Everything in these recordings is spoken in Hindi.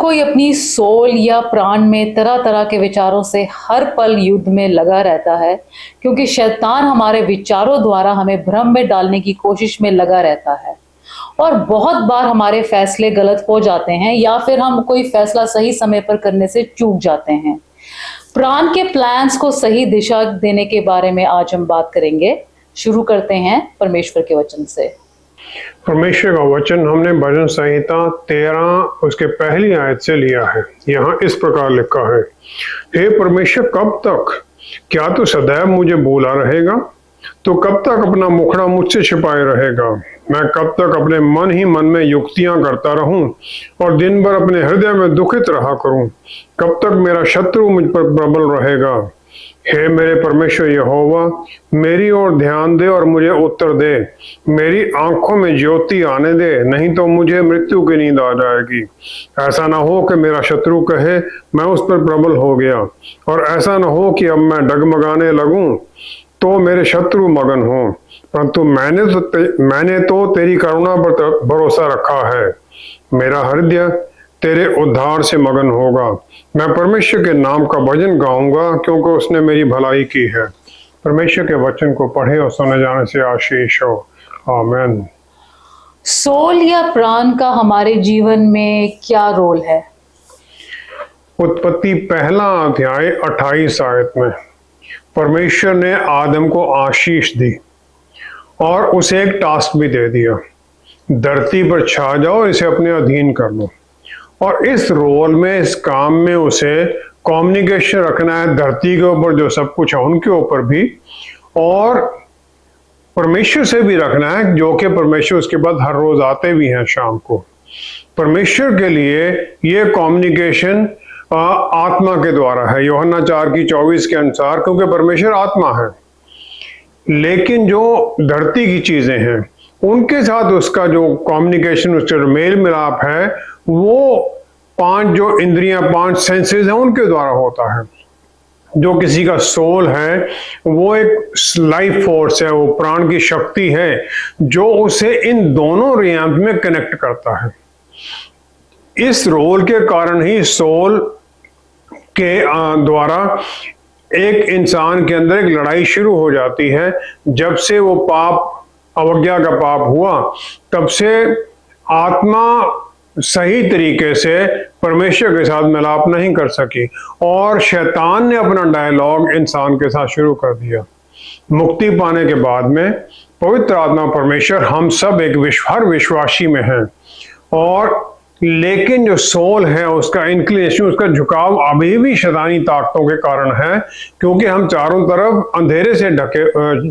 कोई अपनी सोल या प्राण में तरह तरह के विचारों से हर पल युद्ध में लगा रहता है, क्योंकि शैतान हमारे विचारों द्वारा हमें भ्रम में डालने की कोशिश में लगा रहता है। और बहुत बार हमारे फैसले गलत हो जाते हैं या फिर हम कोई फैसला सही समय पर करने से चूक जाते हैं। प्राण के प्लान्स को सही दिशा देने के बारे में आज हम बात करेंगे। शुरू करते हैं परमेश्वर के वचन से। परमेश्वर का वचन हमने भजन संहिता 13 उसके पहली आयत से लिया है। यहाँ इस प्रकार लिखा है, हे परमेश्वर, कब तक? क्या तू सदैव मुझे भूला रहेगा? तो कब तक अपना मुखड़ा मुझसे छिपाए रहेगा? मैं कब तक अपने मन ही मन में युक्तियां करता रहूं और दिन भर अपने हृदय में दुखित रहा करूं? कब तक मेरा शत्रु मुझ पर प्रबल रहेगा? हे मेरे परमेश्वर यहोवा, मेरी ओर ध्यान दे और मुझे उत्तर दे। मेरी आंखों में ज्योति आने दे, नहीं तो मुझे मृत्यु की नींद आ जाएगी। ऐसा ना हो कि मेरा शत्रु कहे मैं उस पर प्रबल हो गया, और ऐसा ना हो कि अब मैं डगमगाने लगूं तो मेरे शत्रु मगन हो। परंतु मैंने तो तेरी करुणा पर भरोसा रखा है। मेरा हृदय तेरे उद्धार से मगन होगा। मैं परमेश्वर के नाम का भजन गाऊंगा, क्योंकि उसने मेरी भलाई की है। परमेश्वर के वचन को पढ़े और सुने जाने से आशीष हो। आमीन। सोल या प्राण का हमारे जीवन में क्या रोल है? उत्पत्ति पहला अध्याय 28 आयत में परमेश्वर ने आदम को आशीष दी और उसे एक टास्क भी दे दिया, धरती पर छा जाओ, इसे अपने अधीन कर लो। और इस रोल में, इस काम में उसे कम्युनिकेशन रखना है धरती के ऊपर जो सब कुछ है उनके ऊपर भी, और परमेश्वर से भी रखना है, जो कि परमेश्वर उसके बाद हर रोज आते भी हैं शाम को। परमेश्वर के लिए ये कम्युनिकेशन आत्मा के द्वारा है, यूहन्ना 4:24 के अनुसार, क्योंकि परमेश्वर आत्मा है। लेकिन जो धरती की चीजें हैं उनके साथ उसका जो कम्युनिकेशन, उसका जो मेल मिलाप है, वो 5 जो इंद्रियां, 5 सेंसेस हैं उनके द्वारा होता है। जो किसी का सोल है वो एक लाइफ फोर्स है, वो प्राण की शक्ति है जो उसे इन दोनों रियाम में कनेक्ट करता है। इस रोल के कारण ही सोल के द्वारा एक इंसान के अंदर एक लड़ाई शुरू हो जाती है। जब से वो पाप, अवज्ञा का पाप हुआ, तब से आत्मा सही तरीके से परमेश्वर के साथ मिलाप नहीं कर सकी और शैतान ने अपना डायलॉग इंसान के साथ शुरू कर दिया। मुक्ति पाने के बाद में पवित्र आत्मा परमेश्वर हम सब हर विश्वासी में है, और लेकिन जो सोल है उसका इंक्लिनेशन, उसका झुकाव अभी भी शैतानी ताकतों के कारण है, क्योंकि हम चारों तरफ अंधेरे से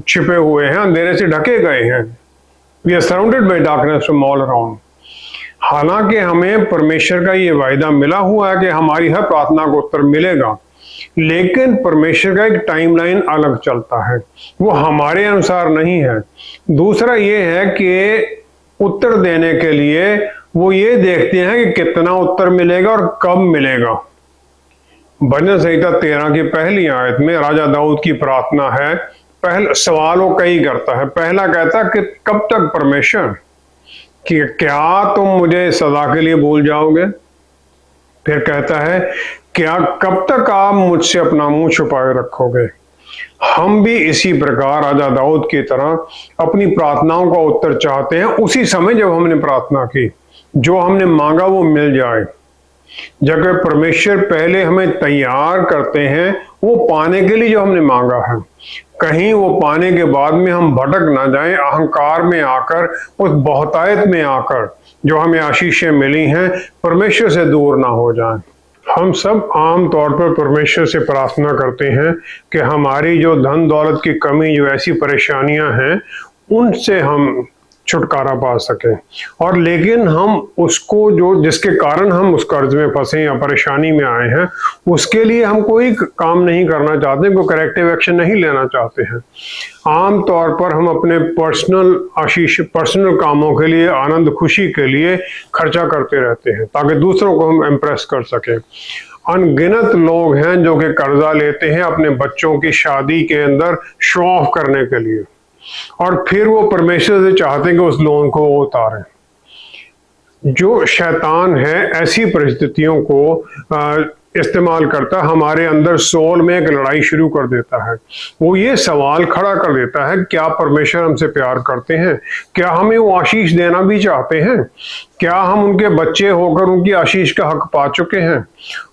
छिपे हुए हैं, अंधेरे से ढके गए हैं। We are surrounded by darkness from all around. हालांकि हमें परमेश्वर का ये वायदा मिला हुआ है कि हमारी हर प्रार्थना को उत्तर मिलेगा, लेकिन परमेश्वर का एक टाइमलाइन अलग चलता है, वो हमारे अनुसार नहीं है। दूसरा ये है कि उत्तर देने के लिए वो ये देखते हैं कि कितना उत्तर मिलेगा और कब मिलेगा। भजन संहिता 13 की पहली आयत में राजा दाऊद की प्रार्थना है। पहला सवाल वो कई करता है। पहला कहता है कि कब तक परमेश्वर, कि क्या तुम मुझे सदा के लिए भूल जाओगे? फिर कहता है, क्या कब तक आप मुझसे अपना मुंह छुपाए रखोगे? हम भी इसी प्रकार राजा दाऊद की तरह अपनी प्रार्थनाओं का उत्तर चाहते हैं उसी समय जब हमने प्रार्थना की, जो हमने मांगा वो मिल जाए। जब परमेश्वर पहले हमें तैयार करते हैं वो पाने के लिए जो हमने मांगा है, कहीं वो पाने के बाद में हम भटक ना जाएं, अहंकार में आकर, उस बहुतायत में आकर जो हमें आशीषें मिली हैं परमेश्वर से दूर ना हो जाएं। हम सब आम तौर पर परमेश्वर से प्रार्थना करते हैं कि हमारी जो धन दौलत की कमी, जो ऐसी परेशानियां हैं, उनसे हम छुटकारा पा सके। और लेकिन हम उसको, जो जिसके कारण हम उस कर्ज में फंसे या परेशानी में आए हैं, उसके लिए हम कोई काम नहीं करना चाहते, कोई करेक्टिव एक्शन नहीं लेना चाहते हैं। आम तौर पर हम अपने पर्सनल कामों के लिए, आनंद खुशी के लिए खर्चा करते रहते हैं ताकि दूसरों को हम इम्प्रेस कर सके। अनगिनत लोग हैं जो कि कर्जा लेते हैं अपने बच्चों की शादी के अंदर शो ऑफ करने के लिए, और फिर वो परमेश्वर से चाहते हैं कि उस लोन को वो उतारें। जो शैतान है ऐसी परिस्थितियों को इस्तेमाल करता है, हमारे अंदर सोल में एक लड़ाई शुरू कर देता है। वो ये सवाल खड़ा कर देता है, क्या परमेश्वर हमसे प्यार करते हैं? क्या हमें वो आशीष देना भी चाहते हैं? क्या हम उनके बच्चे होकर उनकी आशीष का हक पा चुके हैं?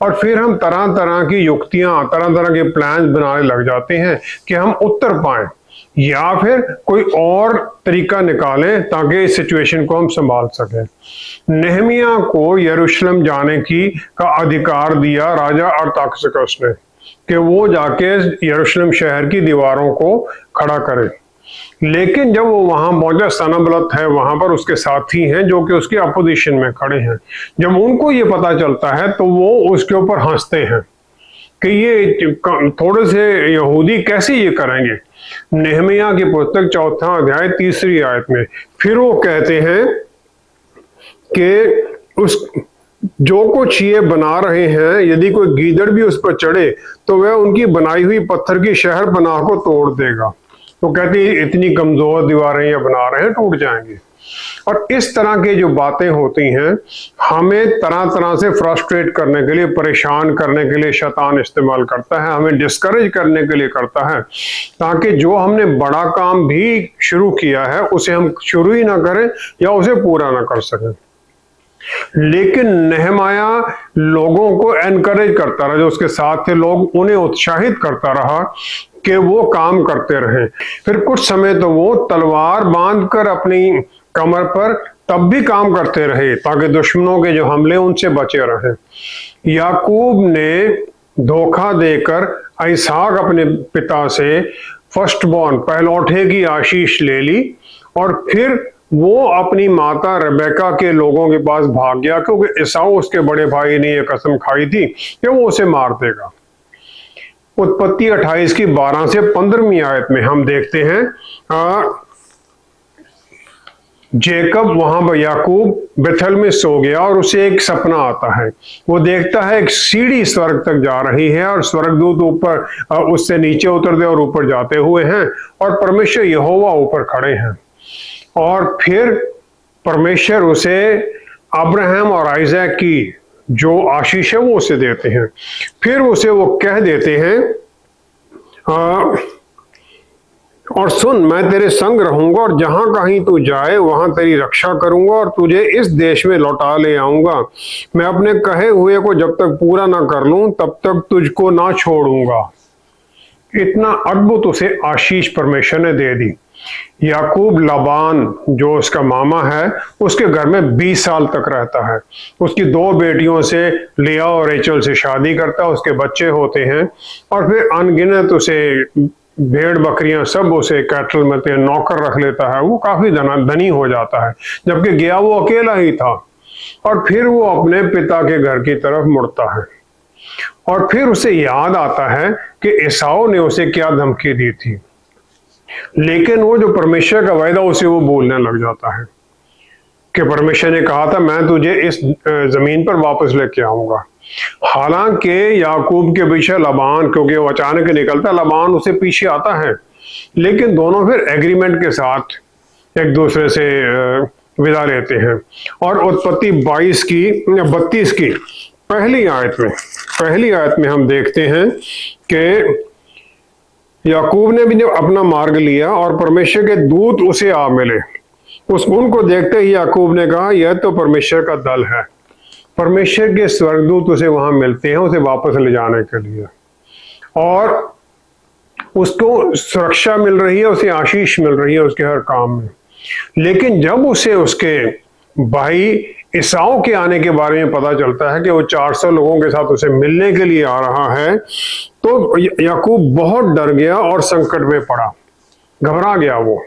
और फिर हम तरह तरह की युक्तियां, तरह तरह के प्लान बनाने लग जाते हैं कि हम उत्तर पाएं, या फिर कोई और तरीका निकालें ताकि इस सिचुएशन को हम संभाल सकें। नेहमिया को यरूशलेम जाने का अधिकार दिया राजा अरताक्सर्कस ने कि वो जाके यरूशलेम शहर की दीवारों को खड़ा करे। लेकिन जब वो वहां पहुंचा, सनबलत है वहां पर, उसके साथी हैं जो कि उसके अपोजिशन में खड़े हैं। जब उनको ये पता चलता है तो वो उसके ऊपर हंसते हैं कि ये थोड़े से यहूदी कैसे ये करेंगे। नेहमिया की पुस्तक 4 अध्याय 3 आयत में फिर वो कहते हैं कि उस जो कुछ ये बना रहे हैं, यदि कोई गीदड़ भी उस पर चढ़े तो वह उनकी बनाई हुई पत्थर की शहर पनाह को तोड़ देगा। तो कहती है इतनी कमजोर दीवारें ये बना रहे हैं, टूट जाएंगी। और इस तरह की जो बातें होती हैं, हमें तरह तरह से फ्रस्ट्रेट करने के लिए, परेशान करने के लिए शैतान इस्तेमाल करता है, हमें डिस्करेज करने के लिए करता है, ताकि जो हमने बड़ा काम भी शुरू किया है उसे हम शुरू ही ना करें या उसे पूरा ना कर सकें। लेकिन नेहमाया लोगों को एनकरेज करता रहा, जो उसके साथ थे लोग, उन्हें उत्साहित करता रहा कि वो काम करते रहे। फिर कुछ समय तो वो तलवार बांधकर अपनी कमर पर तब भी काम करते रहे ताकि दुश्मनों के जो हमले उनसे बचे रहे। याकूब ने धोखा देकर इसहाक अपने पिता से फर्स्ट बॉर्न, पहलौठे की आशीष ले ली, और फिर वो अपनी माता रेबेका के लोगों के पास भाग गया, क्योंकि एसाऊ उसके बड़े भाई ने यह कसम खाई थी कि वो उसे मार देगा। उत्पत्ति 28 की 12 से 15वीं आयत में हम देखते हैं जेकब वहां पर, याकूब बेथल में सो गया और उसे एक सपना आता है। वो देखता है एक सीढ़ी स्वर्ग तक जा रही है और स्वर्गदूत ऊपर उससे नीचे उतरते और ऊपर जाते हुए हैं, और परमेश्वर यहोवा ऊपर खड़े हैं। और फिर परमेश्वर उसे अब्राहम और आइजैक की जो आशीष है वो उसे देते हैं। फिर उसे वो कह देते हैं और सुन, मैं तेरे संग रहूंगा और जहां कहीं तू जाए वहां तेरी रक्षा करूंगा और तुझे इस देश में लौटा ले आऊंगा। मैं अपने कहे हुए को जब तक पूरा ना कर लूं तब तक तुझको ना छोड़ूंगा। इतना अद्भुत उसे आशीष परमेश्वर ने दे दी। याकूब लाबान जो उसका मामा है उसके घर में 20 साल तक रहता है। उसकी 2 बेटियों से, लिया और रेचल से शादी करता है, उसके बच्चे होते हैं, और फिर अनगिनत उसे भेड़ बकरियां सब उसे कैटल में नौकर रख लेता है। वो काफी धनी हो जाता है, जबकि गया वो अकेला ही था। और फिर वो अपने पिता के घर की तरफ मुड़ता है, और फिर उसे याद आता है कि एसाऊ ने उसे क्या धमकी दी थी। लेकिन वो जो परमेश्वर का वायदा उसे वो बोलने लग जाता है कि परमेश्वर ने कहा था मैं तुझे इस जमीन पर वापस लेके आऊंगा। हालांकि याकूब के पीछे लबान, क्योंकि वो अचानक निकलता, लबान उसे पीछे आता है, लेकिन दोनों फिर एग्रीमेंट के साथ एक दूसरे से विदा लेते हैं। और उत्पत्ति 32 की पहली आयत में हम देखते हैं कि याकूब ने भी जब अपना मार्ग लिया और परमेश्वर के दूत उसे आ मिले, उनको देखते ही याकूब ने कहा यह तो परमेश्वर का दल है। परमेश्वर के स्वर्गदूत उसे वहां मिलते हैं उसे वापस ले जाने के लिए, और उसको सुरक्षा मिल रही है, उसे आशीष मिल रही है उसके हर काम में। लेकिन जब उसे उसके भाई एसाऊ के आने के बारे में पता चलता है कि वो 400 लोगों के साथ उसे मिलने के लिए आ रहा है, तो याकूब बहुत डर गया और संकट में पड़ा, घबरा गया वो।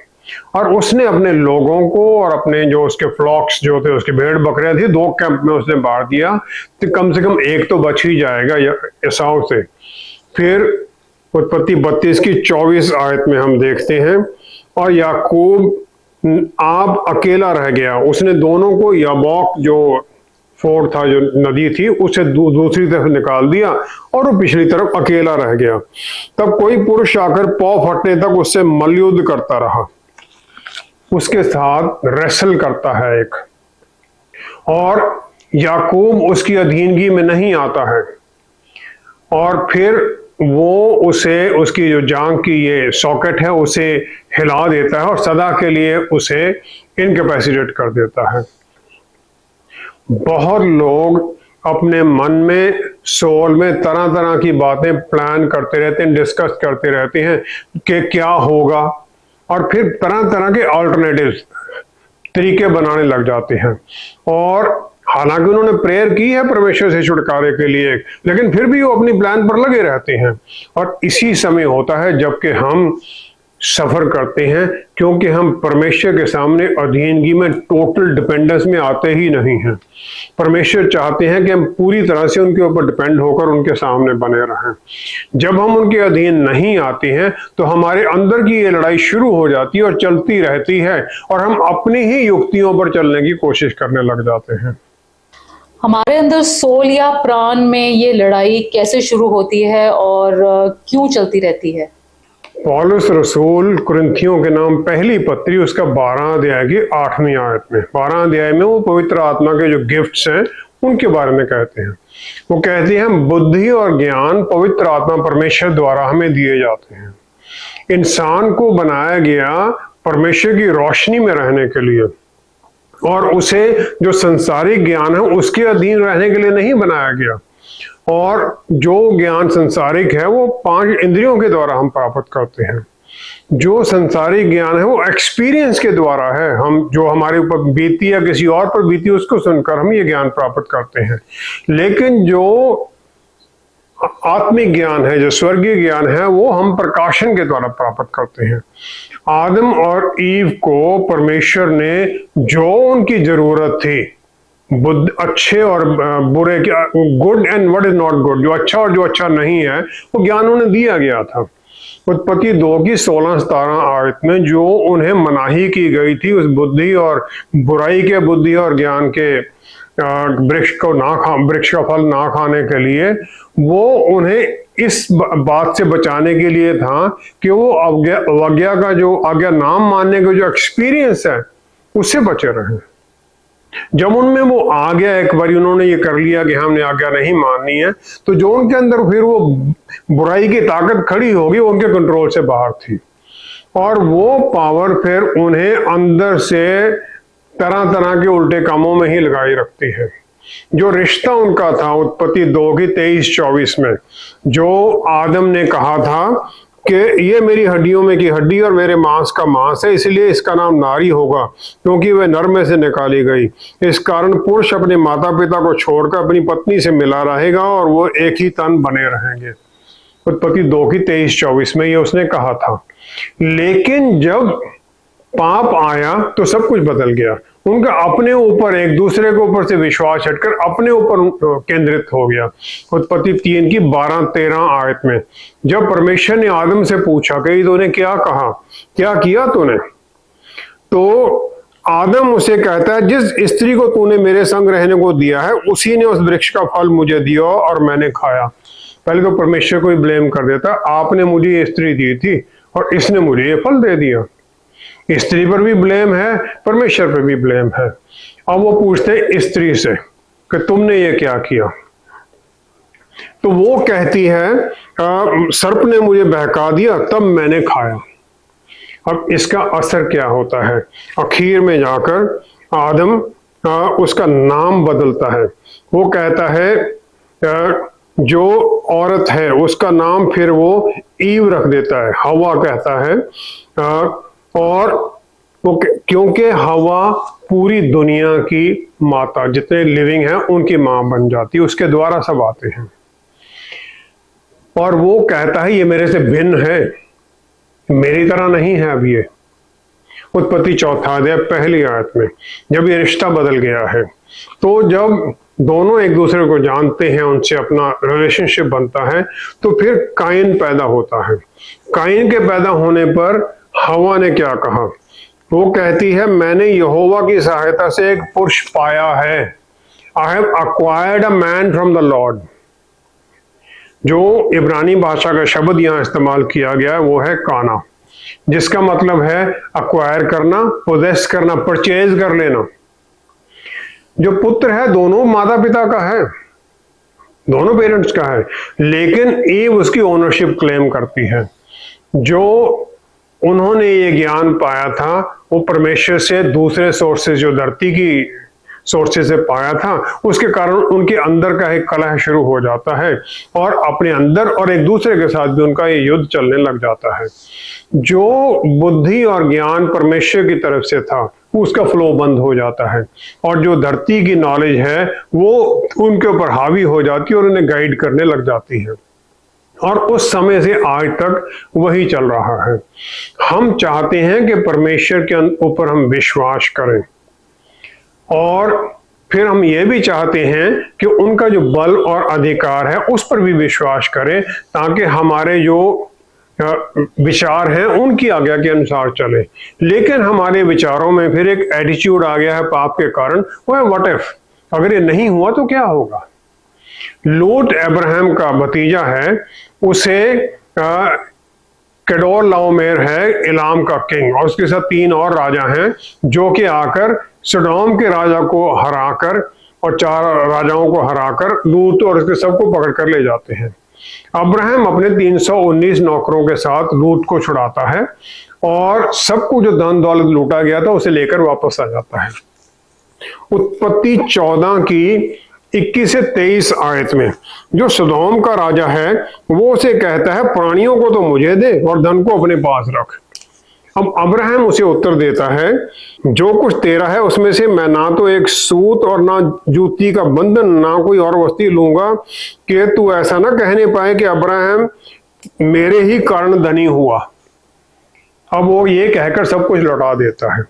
और उसने अपने लोगों को और अपने जो उसके फ्लॉक्स जो थे, उसके भेड़ बकरियां थी, 2 कैंप में उसने बांट दिया, तो कम से कम एक तो बच ही जाएगा एसाऊ से। फिर उत्पत्ति 32 की 24 आयत में हम देखते हैं, और याकूब आप अकेला रह गया। उसने दोनों को याबोक जो फोर्ड था, जो नदी थी, उसे दूसरी तरफ निकाल दिया और वो पिछली तरफ अकेला रह गया। तब कोई पुरुष आकर पौ फटने तक उससे मल्लयुद्ध करता रहा, उसके साथ रेसल करता है एक, और याकूब उसकी अधीनगी में नहीं आता है, और फिर वो उसे, उसकी जो जांग की ये सॉकेट है उसे हिला देता है और सदा के लिए उसे इनकैपेसिटेट कर देता है। बहुत लोग अपने मन में, सोल में तरह तरह की बातें प्लान करते रहते हैं, डिस्कस करते रहते हैं कि क्या होगा, और फिर तरह तरह के ऑल्टरनेटिव तरीके बनाने लग जाते हैं। और हालांकि उन्होंने प्रेयर की है परमेश्वर से छुटकारे के लिए, लेकिन फिर भी वो अपनी प्लान पर लगे रहते हैं। और इसी समय होता है जबकि हम सफर करते हैं, क्योंकि हम परमेश्वर के सामने अधीनगी में, टोटल डिपेंडेंस में आते ही नहीं हैं। परमेश्वर चाहते हैं कि हम पूरी तरह से उनके ऊपर डिपेंड होकर उनके सामने बने रहें। जब हम उनके अधीन नहीं आते हैं तो हमारे अंदर की ये लड़ाई शुरू हो जाती है और चलती रहती है, और हम अपनी ही युक्तियों पर चलने की कोशिश करने लग जाते हैं। हमारे अंदर सोल या प्राण में ये लड़ाई कैसे शुरू होती है और क्यों चलती रहती है? पौलुस रसूल कुरिन्थियों के नाम पहली पत्री उसका 12 अध्याय की 8वीं आयत में, 12 अध्याय में वो पवित्र आत्मा के जो गिफ्ट्स हैं उनके बारे में कहते हैं। वो कहते हैं बुद्धि और ज्ञान पवित्र आत्मा परमेश्वर द्वारा हमें दिए जाते हैं। इंसान को बनाया गया परमेश्वर की रोशनी में रहने के लिए, और उसे जो संसारिक ज्ञान है उसके अधीन रहने के लिए नहीं बनाया गया। और जो ज्ञान संसारिक है वो 5 इंद्रियों के द्वारा हम प्राप्त करते हैं। जो संसारिक ज्ञान है वो एक्सपीरियंस के द्वारा है, हम जो हमारे ऊपर बीती या किसी और पर बीती उसको सुनकर हम ये ज्ञान प्राप्त करते हैं। लेकिन जो आत्मिक ज्ञान है, जो स्वर्गीय ज्ञान है, वो हम प्रकाशन के द्वारा प्राप्त करते हैं। आदम और ईव को परमेश्वर ने जो उनकी जरूरत थी, बुद्ध, अच्छे और बुरे, क्या good and what is not good, जो अच्छा और जो अच्छा नहीं है, वो ज्ञान उन्हें दिया गया था। उत्पत्ति 2 की 16-17 आयत में जो उन्हें मनाही की गई थी उस बुद्धि और बुराई के, बुद्धि और ज्ञान के वृक्ष का फल ना खाने के लिए, वो उन्हें इस बात से बचाने के लिए था कि वो आज्ञा का जो आज्ञा नाम मानने का जो एक्सपीरियंस है उससे बचे रहे। जब उनमें वो आ गया, एक बार उन्होंने ये कर लिया कि हमने आज्ञा नहीं माननी है, तो जो उनके अंदर फिर वो बुराई की ताकत खड़ी होगी वो उनके कंट्रोल से बाहर थी, और वो पावर फिर उन्हें अंदर से तरह तरह के उल्टे कामों में ही लगाई रखती है। जो रिश्ता उनका था उत्पत्ति 2 की 23-24 में, जो आदम ने कहा था कि ये मेरी हड्डियों में की हड्डी और मेरे मांस का मांस है, इसलिए इसका नाम नारी होगा क्योंकि वह नर में से निकाली गई। इस कारण पुरुष अपने माता पिता को छोड़कर अपनी पत्नी से मिला रहेगा और वो एक ही तन बने रहेंगे। उत्पत्ति 2 की 23-24 में ये उसने कहा था। लेकिन जब पाप आया तो सब कुछ बदल गया। उनका अपने ऊपर, एक दूसरे के ऊपर से विश्वास हटकर अपने ऊपर केंद्रित हो गया। उत्पत्ति 3 की 12-13 आयत में जब परमेश्वर ने आदम से पूछा कि तूने क्या कहा, क्या किया तूने, तो आदम उसे कहता है जिस स्त्री को तूने मेरे संग रहने को दिया है उसी ने उस वृक्ष का फल मुझे दिया और मैंने खाया। पहले तो परमेश्वर को ही ब्लेम कर देता, आपने मुझे ये स्त्री दी थी और इसने मुझे ये फल दे दिया। स्त्री पर भी ब्लेम है, परमेश्वर पर भी ब्लेम है। अब वो पूछते स्त्री से कि तुमने ये क्या किया, तो वो कहती है सर्प ने मुझे बहका दिया तब मैंने खाया। अब इसका असर क्या होता है, आखिर में जाकर आदम उसका नाम बदलता है। वो कहता है जो औरत है उसका नाम फिर वो ईव रख देता है, हवा कहता है। और वो क्योंकि हवा पूरी दुनिया की माता, जितने लिविंग हैं उनकी मां बन जाती है, उसके द्वारा सब आते हैं। और वो कहता है ये मेरे से भिन्न है, मेरी तरह नहीं है। अब ये उत्पत्ति 4 अध्याय 1 आयत में जब ये रिश्ता बदल गया है, तो जब दोनों एक दूसरे को जानते हैं, उनसे अपना रिलेशनशिप बनता है, तो फिर काइन पैदा होता है। काइन के पैदा होने पर हवा ने क्या कहा, वो कहती है मैंने यहोवा की सहायता से एक पुरुष पाया है, I have acquired a man from the Lord. जो इब्रानी भाषा का शब्द यहाँ इस्तेमाल किया गया है वो है काना, जिसका मतलब है अक्वायर करना, पोजेस करना, परचेज कर लेना। जो पुत्र है दोनों माता पिता का है, दोनों पेरेंट्स का है, लेकिन ईव उसकी ओनरशिप क्लेम करती है। जो उन्होंने ये ज्ञान पाया था वो परमेश्वर से दूसरे सोर्सेज, जो धरती की सोर्सेज से पाया था, उसके कारण उनके अंदर का एक कलह शुरू हो जाता है और अपने अंदर और एक दूसरे के साथ भी उनका ये युद्ध चलने लग जाता है। जो बुद्धि और ज्ञान परमेश्वर की तरफ से था उसका फ्लो बंद हो जाता है और जो धरती की नॉलेज है वो उनके ऊपर हावी हो जाती है और उन्हें गाइड करने लग जाती है। और उस समय से आज तक वही चल रहा है। हम चाहते हैं कि परमेश्वर के ऊपर हम विश्वास करें और फिर हम ये भी चाहते हैं कि उनका जो बल और अधिकार है उस पर भी विश्वास करें, ताकि हमारे जो विचार हैं उनकी आज्ञा के अनुसार चले। लेकिन हमारे विचारों में फिर एक एटीट्यूड आ गया है पाप के कारण, वो है व्हाट इफ, अगर ये नहीं हुआ तो क्या होगा। लूत अब्राहम का भतीजा है, उसे केडोर लाओमेर है इलाम का किंग, और उसके साथ 3 और राजा हैं जो कि आकर सडोम के राजा को हराकर और 4 राजाओं को हराकर लूत और उसके सबको पकड़ कर ले जाते हैं। अब्राहम अपने 319 नौकरों के साथ लूत को छुड़ाता है और सबको जो धन दौलत लूटा गया था उसे लेकर वापस आ जाता है। उत्पत्ति 14 की 21 से 23 आयत में जो सदोम का राजा है वो उसे कहता है प्राणियों को तो मुझे दे और धन को अपने पास रख। अब अब्राहम उसे उत्तर देता है जो कुछ तेरा है उसमें से मैं ना तो एक सूत और ना जूती का बंधन ना कोई और वस्तु लूंगा कि तू ऐसा ना कहने पाए कि अब्राहम मेरे ही कारण धनी हुआ। अब वो ये कहकर सब कुछ लौटा देता है।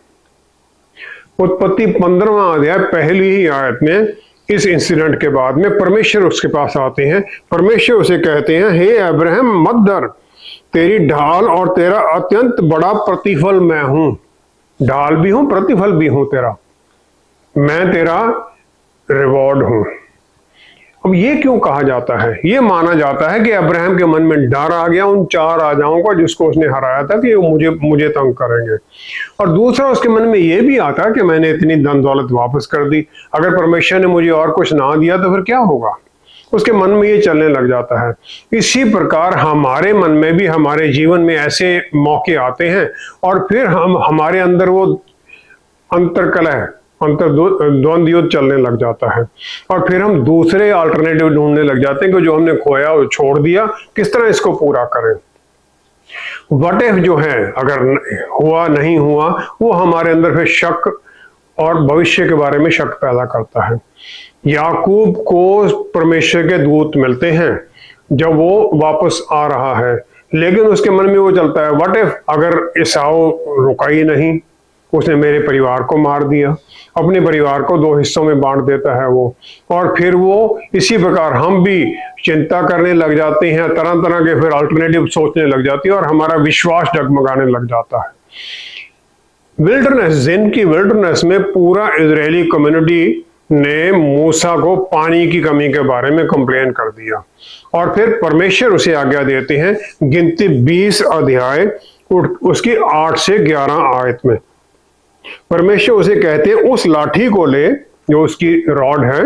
उत्पत्ति 15वां अध्याय पहली ही आयत में इस इंसिडेंट के बाद में परमेश्वर उसके पास आते हैं। परमेश्वर उसे कहते हैं, हे अब्राहम मत डर, तेरी ढाल और तेरा अत्यंत बड़ा प्रतिफल मैं हूं। ढाल भी हूं, प्रतिफल भी हूं तेरा, मैं तेरा रिवॉर्ड हूं। अब ये क्यों कहा जाता है? ये माना जाता है कि अब्राहम के मन में डर आ गया उन 4 राजाओं का जिसको उसने हराया था कि वो मुझे तंग करेंगे, और दूसरा उसके मन में ये भी आता कि मैंने इतनी धन दौलत वापस कर दी, अगर परमेश्वर ने मुझे और कुछ ना दिया तो फिर क्या होगा। उसके मन में ये चलने लग जाता है। इसी प्रकार हमारे मन में भी हमारे जीवन में ऐसे मौके आते हैं और फिर हमारे अंदर वो अंतर्कलह, द्वंद्व युद्ध चलने लग जाता है और फिर हम दूसरे अल्टरनेटिव ढूंढने लग जाते हैं कि जो हमने खोया वो छोड़ दिया, किस तरह इसको पूरा करें। व्हाट इफ जो है, अगर हुआ नहीं हुआ, वो हमारे अंदर फिर शक और भविष्य के बारे में शक पैदा करता है। याकूब को परमेश्वर के दूत मिलते हैं जब वो वापस आ रहा है, लेकिन उसके मन में वो चलता है व्हाट इफ अगर एसाव रुका ही नहीं, उसने मेरे परिवार को मार दिया, अपने परिवार को 2 हिस्सों में बांट देता है वो। और फिर वो इसी प्रकार हम भी चिंता करने लग जाते हैं, तरह तरह के फिर अल्टरनेटिव सोचने लग जाती है और हमारा विश्वास डगमगाने लग जाता है। विल्डरनेस, जिन की विल्डरनेस में पूरा इजरायली कम्युनिटी ने मूसा को पानी की कमी के बारे में कंप्लेन कर दिया और फिर परमेश्वर उसे आज्ञा देते हैं, गिनती 20 अध्याय उसकी 8 से 11 आयत में परमेश्वर उसे कहते हैं उस लाठी को ले जो उसकी रॉड है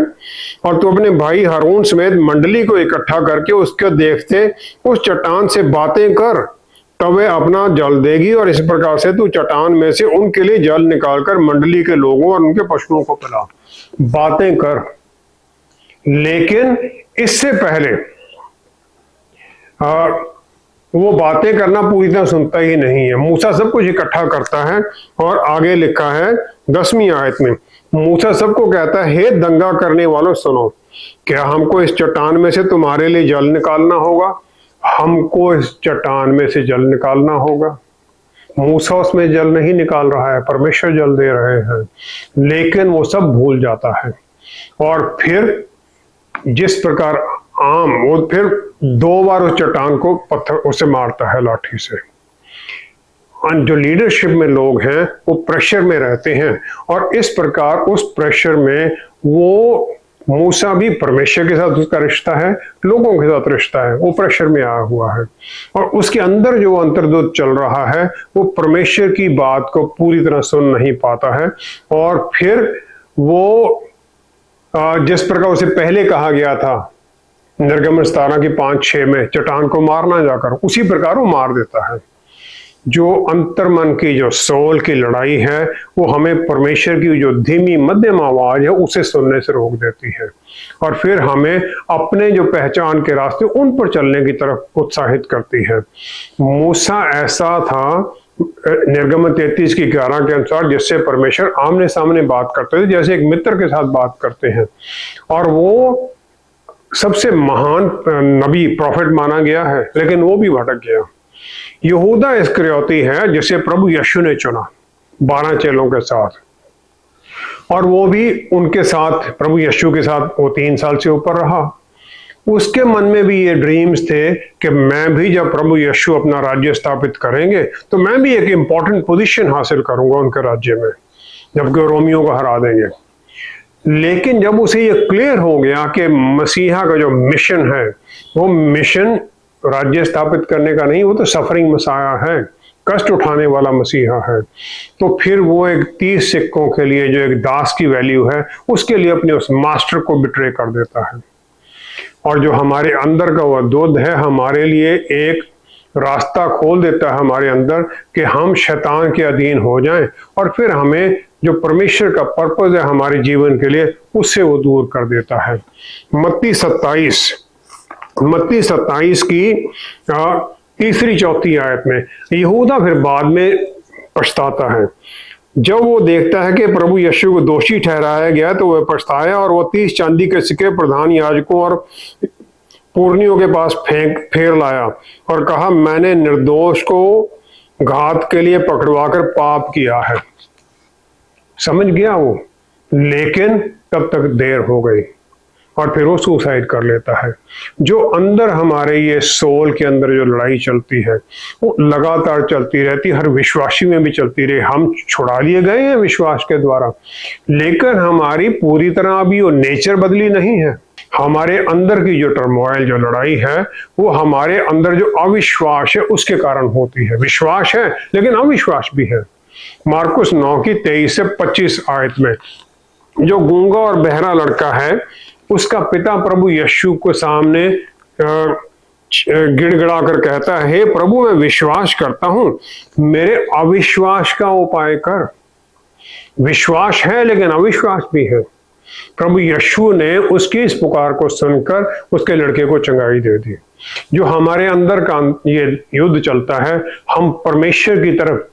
और तू अपने भाई हारून समेत मंडली को इकट्ठा करके उसके देखते उस चट्टान से बातें कर, तब वह अपना जल देगी और इस प्रकार से तू चट्टान में से उनके लिए जल निकालकर मंडली के लोगों और उनके पशुओं को पिला। बातें कर, लेकिन इससे पहले वो बातें करना पूरी तरह सुनता ही नहीं है। मूसा सब कुछ इकट्ठा करता है और आगे लिखा है 10वीं आयत में, मूसा सबको कहता है, हे दंगा करने वालों सुनो, क्या हमको इस चट्टान में से तुम्हारे लिए जल निकालना होगा? हमको इस चट्टान में से जल निकालना होगा। मूसा उसमें जल नहीं निकाल रहा है, परमेश्वर जल दे रहे हैं, लेकिन वो सब भूल जाता है और फिर जिस प्रकार आम, वो फिर 2 बार उस चट्टान को पत्थर उसे मारता है लाठी से। जो लीडरशिप में लोग हैं वो प्रेशर में रहते हैं और इस प्रकार उस प्रेशर में वो मूसा भी परमेश्वर के साथ उसका रिश्ता है, लोगों के साथ रिश्ता है, वो प्रेशर में आया हुआ है और उसके अंदर जो अंतर्दूत चल रहा है वो परमेश्वर की बात को पूरी तरह सुन नहीं पाता है और फिर वो जिस प्रकार उसे पहले कहा गया था निर्गमन 17 की 5-6 में चट्टान को मारना जाकर, उसी प्रकार वो मार देता है। जो अंतर्मन की जो सोल की लड़ाई है वो हमें परमेश्वर की जो धीमी मध्यम आवाज है उसे सुनने से रोक देती है और फिर हमें अपने जो पहचान के रास्ते उन पर चलने की तरफ उत्साहित करती है। मूसा ऐसा था निर्गमन 33 की 11 के अनुसार, जिससे परमेश्वर आमने सामने बात करते थे, जैसे एक मित्र के साथ बात करते हैं, और वो सबसे महान नबी प्रॉफिट माना गया है, लेकिन वो भी भटक गया। यहूदा इस्करियोती है जिसे प्रभु यीशु ने चुना 12 चेलों के साथ, और वो भी उनके साथ प्रभु यीशु के साथ वो 3 साल से ऊपर रहा। उसके मन में भी ये ड्रीम्स थे कि मैं भी जब प्रभु यीशु अपना राज्य स्थापित करेंगे तो मैं भी एक इंपॉर्टेंट पोजीशन हासिल करूंगा उनके राज्य में, जबकि वो रोमियों को हरा देंगे। लेकिन जब उसे ये क्लियर हो गया कि मसीहा का जो मिशन है वो मिशन राज्य स्थापित करने का नहीं, वो तो सफरिंग मसाया है, कष्ट उठाने वाला मसीहा है, तो फिर वो एक 30 सिक्कों के लिए जो एक दास की वैल्यू है उसके लिए अपने उस मास्टर को बिट्रे कर देता है। और जो हमारे अंदर का वह दूध है हमारे लिए एक रास्ता खोल देता है हमारे अंदर कि हम शैतान के अधीन हो जाएं, और फिर हमें जो परमेश्वर का पर्पस है हमारे जीवन के लिए उससे वो दूर कर देता है। मत्ती 27 की 3-4 आयत में यहूदा फिर बाद में पछताता है। जब वो देखता है कि प्रभु यीशु को दोषी ठहराया गया तो वह पछताया, और वो 30 चांदी के सिक्के प्रधान याजकों और पुरनियों के पास फेर लाया और कहा, मैंने निर्दोष को घात के लिए पकड़वाकर पाप किया है। समझ गया वो, लेकिन तब तक देर हो गई और फिर वो सुसाइड कर लेता है। जो अंदर हमारे ये सोल के अंदर जो लड़ाई चलती है वो लगातार चलती रहती, हर विश्वासी में भी चलती रही। हम छुड़ा लिए गए हैं विश्वास के द्वारा, लेकिन हमारी पूरी तरह अभी वो नेचर बदली नहीं है। हमारे अंदर की जो टर्मोइल जो लड़ाई है वो हमारे अंदर जो अविश्वास है उसके कारण होती है। विश्वास है लेकिन अविश्वास भी है। मार्कुस 9 की 23 से 25 आयत में जो गूंगा और बहरा लड़का है उसका पिता प्रभु यीशु के सामने गिड़गिड़ा कर कहता है, हे प्रभु मैं विश्वास करता हूं, मेरे अविश्वास का उपाय कर। विश्वास है लेकिन अविश्वास भी है। प्रभु यीशु ने उसकी इस पुकार को सुनकर उसके लड़के को चंगाई दे दी। जो हमारे अंदर का ये युद्ध चलता है, हम परमेश्वर की तरफ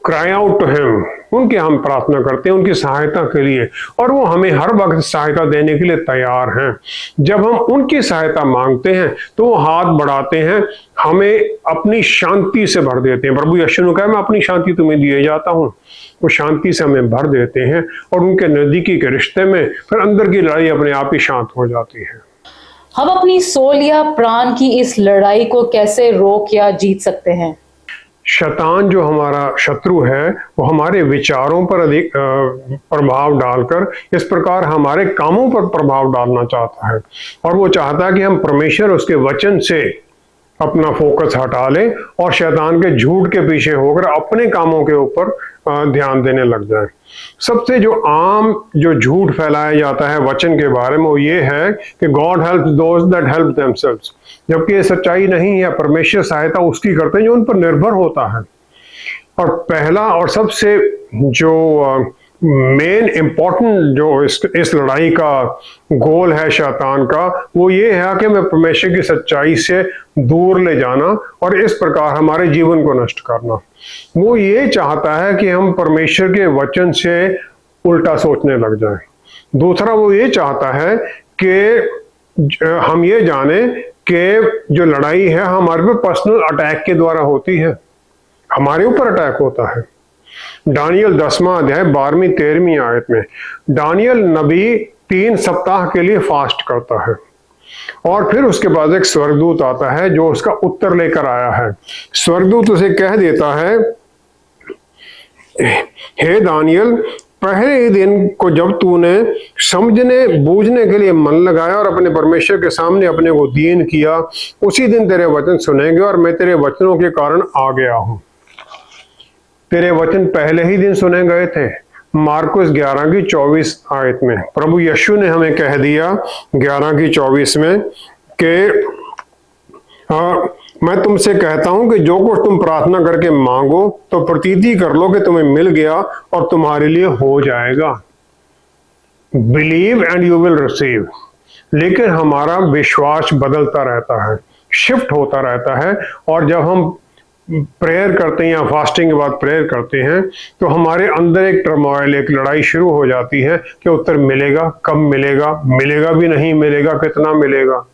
क्राई आउट टू हिम, उनके हम प्रार्थना करते हैं उनकी सहायता के लिए, और वो हमें हर वक्त सहायता देने के लिए तैयार हैं। जब हम उनकी सहायता मांगते हैं तो वो हाथ बढ़ाते हैं, हमें अपनी शांति से भर देते हैं। प्रभु यीशु ने कहा, मैं अपनी शांति तुम्हें दिए जाता हूँ। वो शांति से हमें भर देते हैं और उनके नजदीकी के रिश्ते में फिर अंदर की लड़ाई अपने आप ही शांत हो जाती है। हम अपनी सोल या प्राण की इस लड़ाई को कैसे रोक या जीत सकते हैं? शैतान जो हमारा शत्रु है वो हमारे विचारों पर अधिक प्रभाव डालकर इस प्रकार हमारे कामों पर प्रभाव डालना चाहता है, और वो चाहता है कि हम परमेश्वर उसके वचन से अपना फोकस हटा लें और शैतान के झूठ के पीछे होकर अपने कामों के ऊपर ध्यान देने लग जाए। सबसे जो आम जो झूठ फैलाया जाता है वचन के बारे में वो ये है कि God helps those that help themselves, जबकि ये सच्चाई नहीं है। परमेश्वर सहायता उसकी करते हैं जो उन पर निर्भर होता है। और पहला और सबसे जो मेन इम्पोर्टेंट जो इस लड़ाई का गोल है शैतान का, वो ये है कि मैं परमेश्वर की सच्चाई से दूर ले जाना और इस प्रकार हमारे जीवन को नष्ट करना। वो ये चाहता है कि हम परमेश्वर के वचन से उल्टा सोचने लग जाएं। दूसरा वो ये चाहता है कि हम ये जाने कि जो लड़ाई है हमारे पे पर्सनल अटैक के द्वारा होती है, हमारे ऊपर अटैक होता है। दानियल 10वां अध्याय 12वीं-13वीं आयत में दानियल नबी 3 सप्ताह के लिए फास्ट करता है और फिर उसके बाद एक स्वर्गदूत आता है जो उसका उत्तर लेकर आया है। स्वर्गदूत उसे कह देता है, हे दानियल, पहले ही दिन को जब तूने समझने बूझने के लिए मन लगाया और अपने परमेश्वर के सामने अपने को दीन किया, उसी दिन तेरे वचन सुनेंगे और मैं तेरे वचनों के कारण आ गया हूं। तेरे वचन पहले ही दिन सुने गए थे, मार्कुस 11 की 24 आयत में प्रभु यीशु ने हमें कह दिया 11 की 24 में कि मैं तुमसे कहता हूं कि जो कुछ तुम प्रार्थना करके मांगो तो प्रतीति कर लो कि तुम्हें मिल गया और तुम्हारे लिए हो जाएगा। Believe and you will receive. लेकिन हमारा विश्वास बदलता रहता है, शिफ्ट होता रहता है, और जब हम प्रेयर करते हैं या फास्टिंग के बाद प्रेयर करते हैं तो हमारे अंदर एक टर्मोइल, एक लड़ाई शुरू हो जाती है कि उत्तर मिलेगा, कब मिलेगा, मिलेगा भी नहीं मिलेगा, कितना मिलेगा।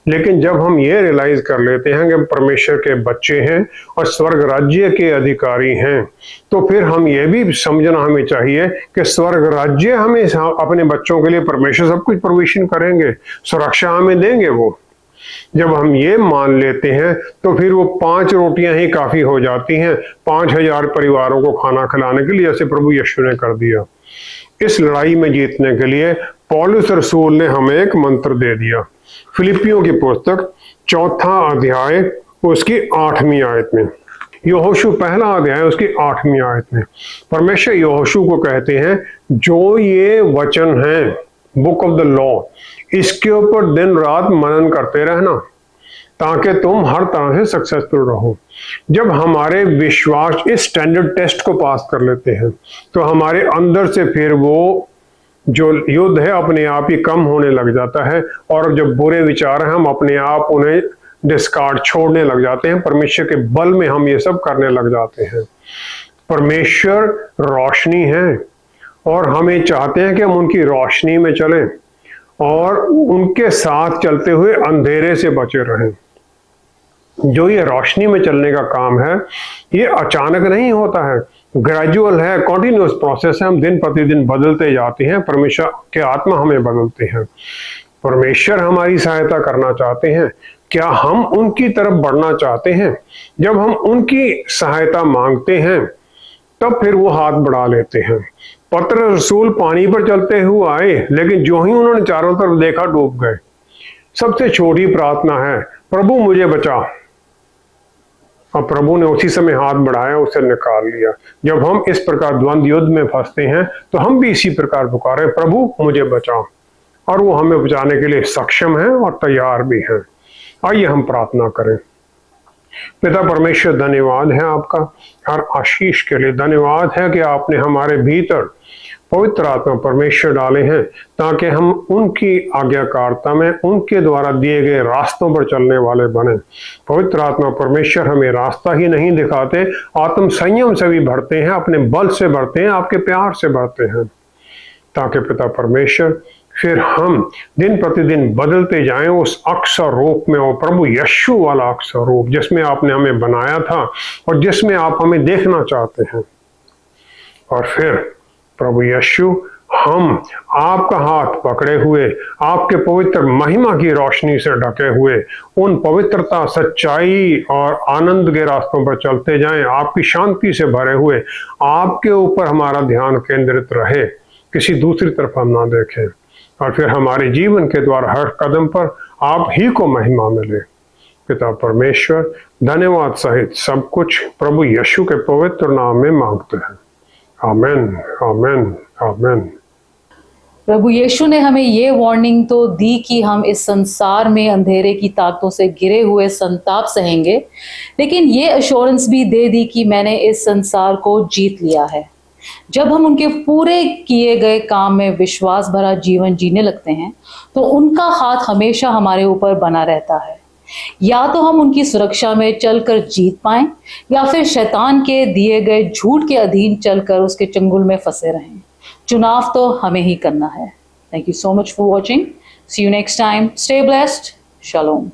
लेकिन जब हम ये रियलाइज कर लेते हैं कि परमेश्वर के बच्चे हैं और स्वर्ग राज्य के अधिकारी हैं, तो फिर हम ये भी समझना हमें चाहिए कि स्वर्ग राज्य हमें अपने बच्चों के लिए परमेश्वर सब कुछ प्रोविजन करेंगे, सुरक्षा हमें देंगे। वो जब हम ये मान लेते हैं तो फिर वो 5 रोटियां ही काफी हो जाती हैं 5000 परिवारों को खाना खिलाने के लिए, जैसे प्रभु यीशु ने कर दिया। इस लड़ाई में जीतने के लिए पौलुस रसूल ने हमें एक मंत्र दे दिया। फिलिपियों की पुस्तक 4 अध्याय उसकी 8वीं आयत में, यहोशू 1 अध्याय उसकी 8वीं आयत में परमेश्वर यहोशू को कहते हैं, जो ये वचन है बुक ऑफ द लॉ, इसके ऊपर दिन रात मनन करते रहना ताकि तुम हर तरह से सक्सेसफुल रहो। जब हमारे विश्वास इस स्टैंडर्ड टेस्ट को पास कर लेते हैं तो हमारे अंदर से फिर वो जो युद्ध है अपने आप ही कम होने लग जाता है, और जब बुरे विचार हैं हम अपने आप उन्हें डिस्कार्ड, छोड़ने लग जाते हैं। परमेश्वर के बल में हम ये सब करने लग जाते हैं। परमेश्वर रोशनी है और हमें चाहते हैं कि हम उनकी रोशनी में चलें और उनके साथ चलते हुए अंधेरे से बचे रहें। जो ये रोशनी में चलने का काम है ये अचानक नहीं होता है, ग्रेजुअल है, कॉन्टिन्यूस प्रोसेस है। हम दिन प्रतिदिन बदलते जाते हैं, परमेश्वर के आत्मा हमें बदलते हैं। परमेश्वर हमारी सहायता करना चाहते हैं, क्या हम उनकी तरफ बढ़ना चाहते हैं? जब हम उनकी सहायता मांगते हैं तब फिर वो हाथ बढ़ा लेते हैं। पतरस रसूल पानी पर चलते हुए आए, लेकिन जो ही उन्होंने चारों तरफ देखा डूब गए। सबसे छोटी प्रार्थना है, प्रभु मुझे बचा, और प्रभु ने उसी समय हाथ बढ़ाया, उसे निकाल लिया। जब हम इस प्रकार द्वंद्व युद्ध में फंसते हैं तो हम भी इसी प्रकार पुकारें, प्रभु मुझे बचाओ, और वो हमें बचाने के लिए सक्षम है और तैयार भी है। आइए हम प्रार्थना करें। पिता परमेश्वर, धन्यवाद है आपका हर आशीष के लिए। धन्यवाद है कि आपने हमारे भीतर पवित्र आत्मा परमेश्वर डाले हैं ताकि हम उनकी आज्ञाकारिता में, उनके द्वारा दिए गए रास्तों पर चलने वाले बने। पवित्र आत्मा परमेश्वर हमें रास्ता ही नहीं दिखाते, आत्म संयम से भी भरते हैं, अपने बल से भरते हैं, आपके प्यार से भरते हैं, ताकि पिता परमेश्वर फिर हम दिन प्रतिदिन बदलते जाएं उस अक्षर रूप में, वो प्रभु यीशु वाला अक्षर रूप जिसमें आपने हमें बनाया था और जिसमें आप हमें देखना चाहते हैं। और फिर प्रभु यीशु, हम आपका हाथ पकड़े हुए, आपके पवित्र महिमा की रोशनी से ढके हुए, उन पवित्रता, सच्चाई और आनंद के रास्तों पर चलते जाएं, आपकी शांति से भरे हुए। आपके ऊपर हमारा ध्यान केंद्रित रहे, किसी दूसरी तरफ हम ना देखें, और फिर हमारे जीवन के द्वारा हर कदम पर आप ही को महिमा मिले। पिता परमेश्वर, धन्यवाद सहित सब कुछ प्रभु यीशु के पवित्र नाम में मांगते हैं। आमेन, आमेन, आमेन। प्रभु यीशु ने हमें ये वार्निंग तो दी कि हम इस संसार में अंधेरे की ताकतों से घिरे हुए संताप सहेंगे, लेकिन ये अश्योरेंस भी दे दी कि मैंने इस संसार को जीत लिया है। जब हम उनके पूरे किए गए काम में विश्वास भरा जीवन जीने लगते हैं तो उनका हाथ हमेशा हमारे ऊपर बना रहता है। या तो हम उनकी सुरक्षा में चलकर जीत पाएं, या फिर शैतान के दिए गए झूठ के अधीन चलकर उसके चंगुल में फंसे रहें। चुनाव तो हमें ही करना है। Thank you so much for watching. See you next time. Stay blessed. Shalom.